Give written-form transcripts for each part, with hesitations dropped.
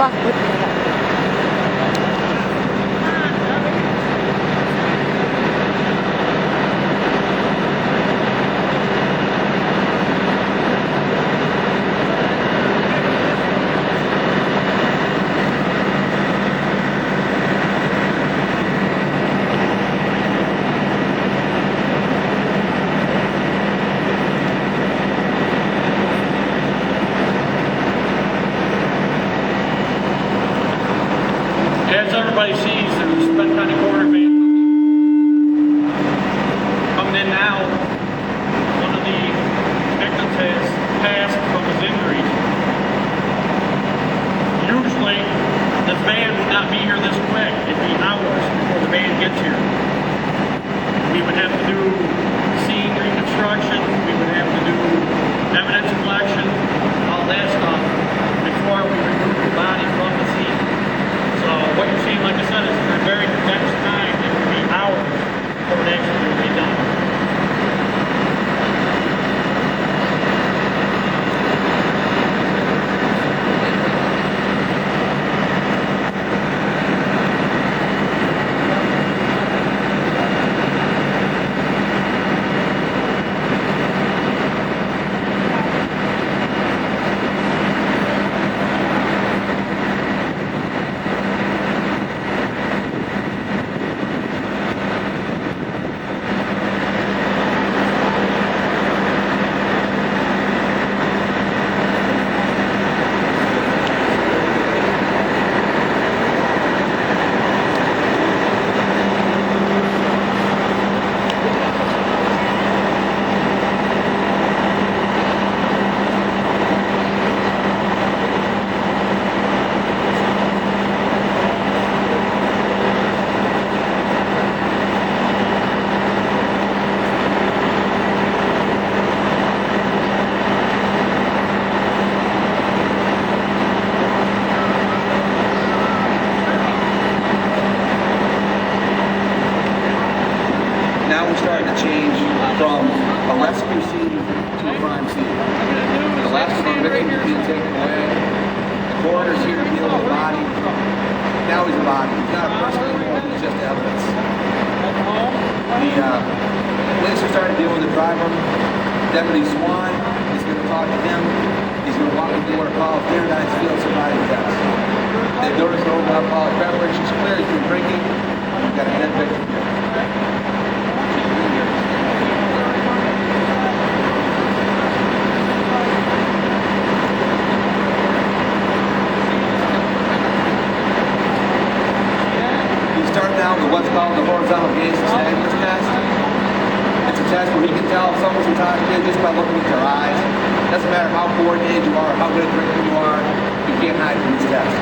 Apa? As everybody sees, there's a spent kind of corner van coming in now. One of the victims has passed from his injuries. Usually, this van would not be here this quick. It'd be hours before the van gets here. We would have to do scene reconstruction. We would have to do evidence collection, all that stuff before we remove the body from the scene. So what you're seeing, like I said, is a very condensed time. It would be hours before it actually would be done. Now we're starting to change from a rescue scene to a crime scene. The last of our victims is being taken away. The coroner's here to deal with the body. Now he's a body. He's not a person anymore, he's just evidence. The police are starting to deal with the driver. Deputy Swan is going to talk to him. He's going to walk him through what are called standardized field sobriety tests. They've noticed no alcoholic beverage. She's clear, he's been drinking. We've got a dead victim here. What's called the horizontal gaze stagnance test. It's a test where you can tell if someone's intoxicated just by looking at their eyes. It doesn't matter how coordinated you are, how good a drinker you are, you can't hide from these tests.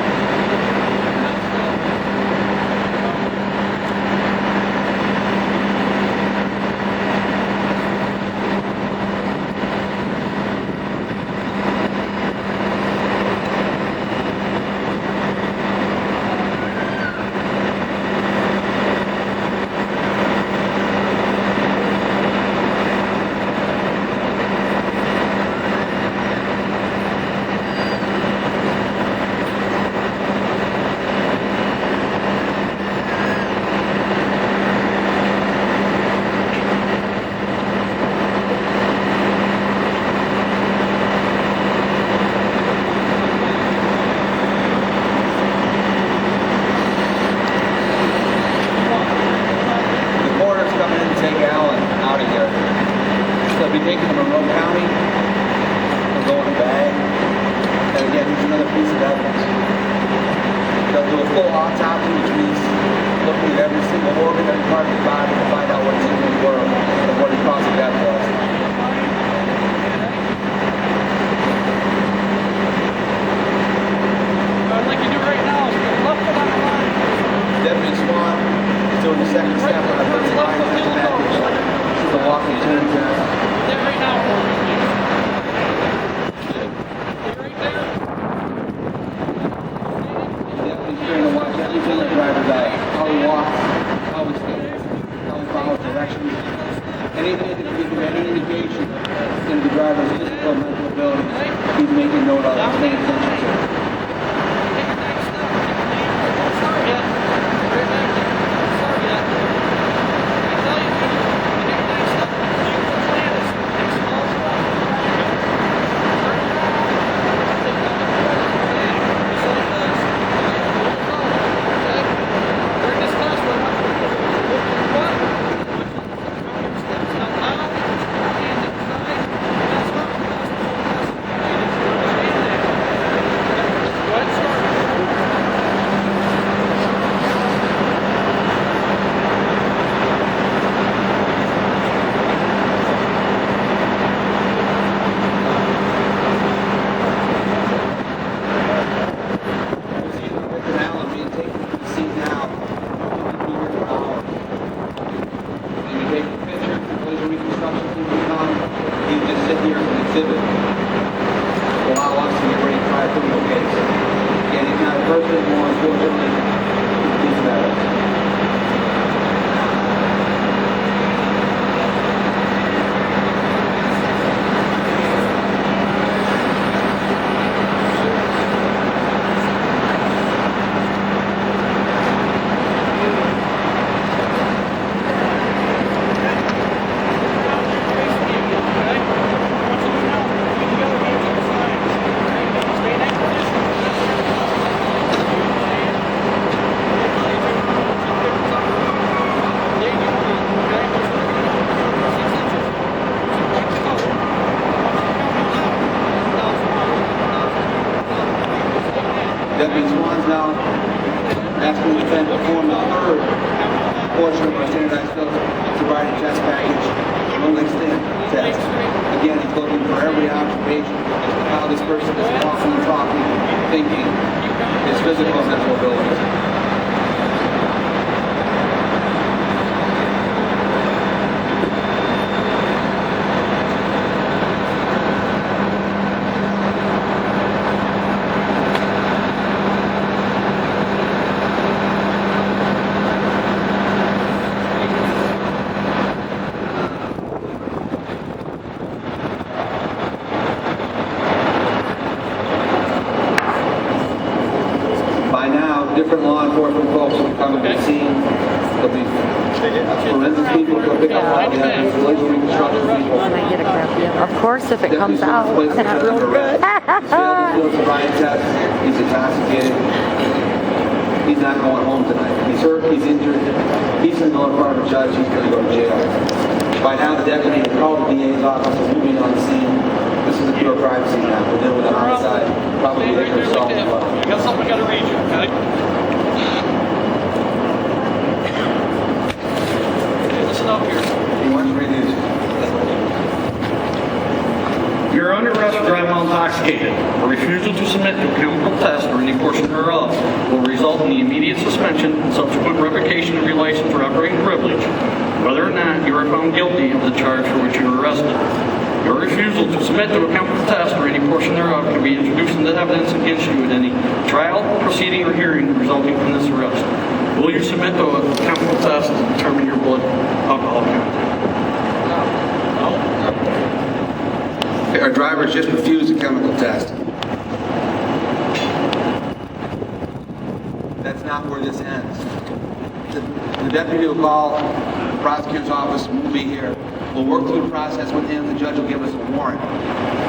Be taken to Monroe County, they'll go in a bag, and again, here's another piece of evidence. They'll do a full autopsy, which means looking at every single organ, every part of the body to find out what his injuries were and what his cause of death was. Like you do right now, is put left foot on the line. Deputy Swan is doing the second step on the first line of the package. This is the walking tool test. Right now for me, please. Right there. Deputy's trying to watch everything the driver does. How he walks, how he stands, how he follows directions. Anything that can give you any indication in the driver's physical and mental abilities, he's making note of and paying attention to. Deputy Swan's now asking the defendant to perform the third portion of our standardized sobriety test package, one extent test. Again, he's looking for every observation as to how this person is walking, talking, thinking, his physical and mental abilities. Different law enforcement folks will come to the scene. There'll be forensic people who'll pick up all the evidence, legal reconstruction people. When I get a copy of it. Of course, if it comes out, not real good. He's intoxicated. He's not going home tonight. He's hurt, he's injured. He's going to go in front of a judge, he's going to go to jail. By now, the deputy has called the DA's office and moving on the scene. This is a pure crime scene now. We're dealing with a homicide, probably hit herself as well. I got something I got to read you, okay? Listen up here. He wants to read these. You're under arrest for driving while intoxicated. A refusal to submit to a chemical test or any portion thereof will result in the immediate suspension and subsequent revocation of your license or operating privilege, whether or not you are found guilty of the charge for which you were arrested. Your refusal to submit to a chemical test or any portion thereof can be introduced into evidence against you at any trial, proceeding, or hearing resulting from this arrest. Will you submit to a chemical test to determine your blood alcohol content? Our drivers just refused a chemical test. That's not where this ends. The deputy will call the prosecutor's office, we'll be here. We'll work through the process with him. The judge will give us a warrant.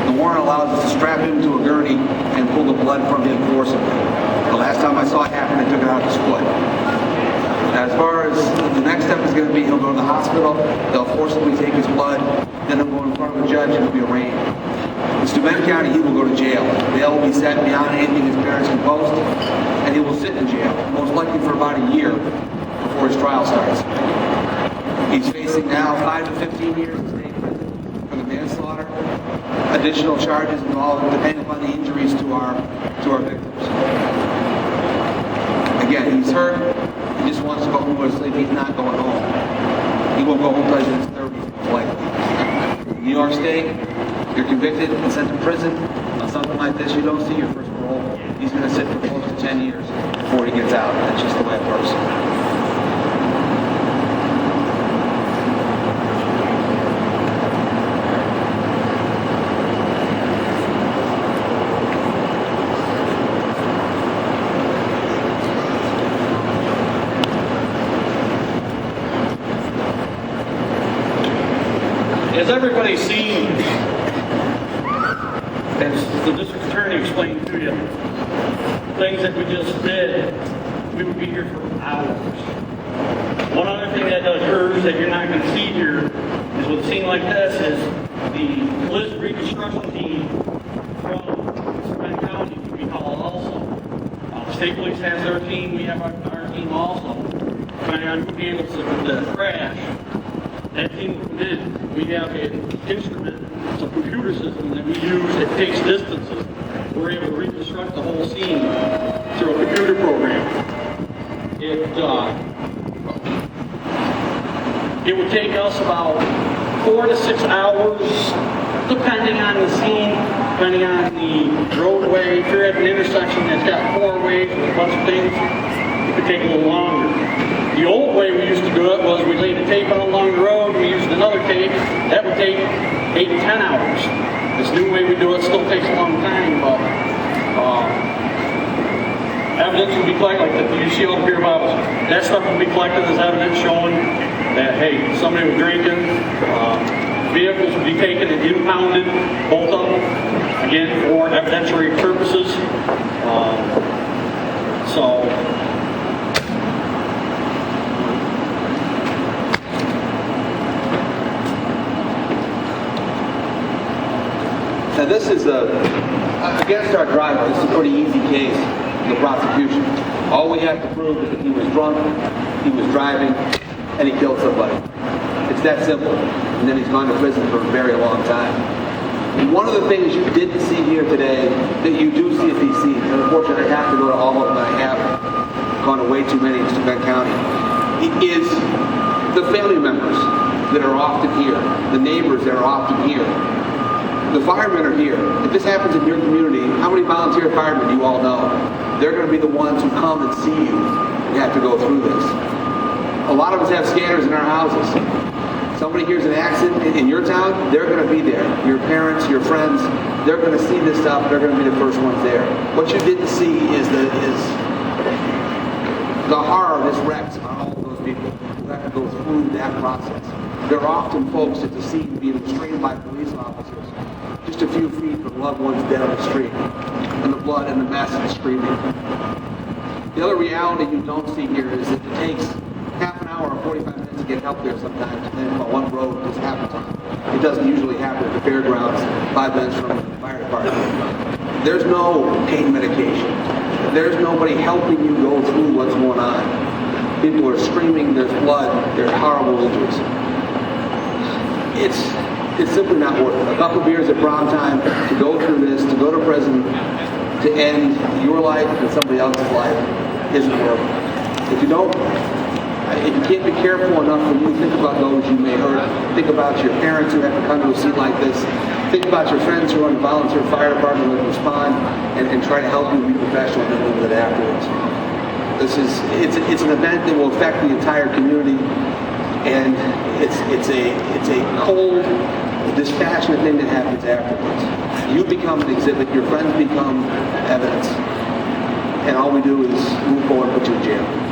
The warrant allows us to strap him to a gurney and pull the blood from him forcibly. The last time I saw it happen, I took it out of his foot. As far as the next step is going to be, he'll go to the hospital, they'll forcibly take his blood, then he'll go in front of a judge and he'll be arraigned. In Steuben County, he will go to jail. Bail will be set beyond anything his parents can post, and he will sit in jail, most likely for about a year before his trial starts. He's facing now 5 to 15 years in state prison for the manslaughter. Additional charges involved depending upon the injuries to our victims. Again, he's hurt. He just wants to go home to sleep. He's not going home. He won't go home until he's in his 30s, most likely. New York State, you're convicted and sent to prison on something like this. You don't see your first parole. He's going to sit for close to 10 years before he gets out. That's just the way it works. As everybody's seen, as the district attorney explained to you, things that we just did, we would be here for hours. One other thing that occurs that you're not going to see here is with a scene like this is the collision reconstruction team from Steuben County we call also. State police has their team, we have our team also. Depending on who handles the crash, that team did. We have an instrument, it's a computer system that we use that takes distances. We're able to reconstruct the whole scene through a computer program. It would take us about 4 to 6 hours, depending on the scene, depending on the roadway. If you're at an intersection that's got 4 ways and a bunch of things, it could take a little longer. The old way we used to do it was we laid a tape on along the road, we used another tape. That would take 8 to 10 hours. This new way we do it still takes a long time, but evidence will be collected, like you see over here about that stuff will be collected as evidence showing that, hey, somebody was drinking. Vehicles will be taken and impounded, both of them, again, for evidentiary purposes. Now this is against our driver. This is a pretty easy case. the prosecution. All we have to prove is that he was drunk, he was driving, and he killed somebody. It's that simple. And then he's gone to prison for a very long time. And one of the things you didn't see here today that you do see at these scenes, and unfortunately I have to go to all of them, I have gone to way too many in Steuben County, is the family members that are often here, the neighbors that are often here. The firemen are here. If this happens in your community, how many volunteer firemen do you all know? They're going to be the ones who come and see you. You have to go through this. A lot of us have scanners in our houses. Somebody hears an accident in your town, they're going to be there. Your parents, your friends, they're going to see this stuff. They're going to be the first ones there. What you didn't see is the horror this wrecks on all of those people who have to go through that process. There are often folks at the scene being restrained by police officers just a few feet from loved ones dead on the street, and the blood and the mess and screaming. The other reality you don't see here is that it takes half an hour or 45 minutes to get help there sometimes, and then on one road just happens. It doesn't usually happen at the fairgrounds 5 minutes from the fire department. There's no pain medication. There's nobody helping you go through what's going on. People are screaming, there's blood, there's horrible injuries. It's simply not worth it. A couple of beers at prom time, to go through this, to go to prison, to end your life and somebody else's life isn't worth it. If you can't be careful enough when you think about those you may hurt, think about your parents who have to come to a scene like this, think about your friends who are in the volunteer fire department who respond and try to help you be professional and then live with it afterwards. It's an event that will affect the entire community, and it's a cold, dispassionate thing that happens afterwards. You become an exhibit, your friends become evidence, and all we do is move forward and put you in jail.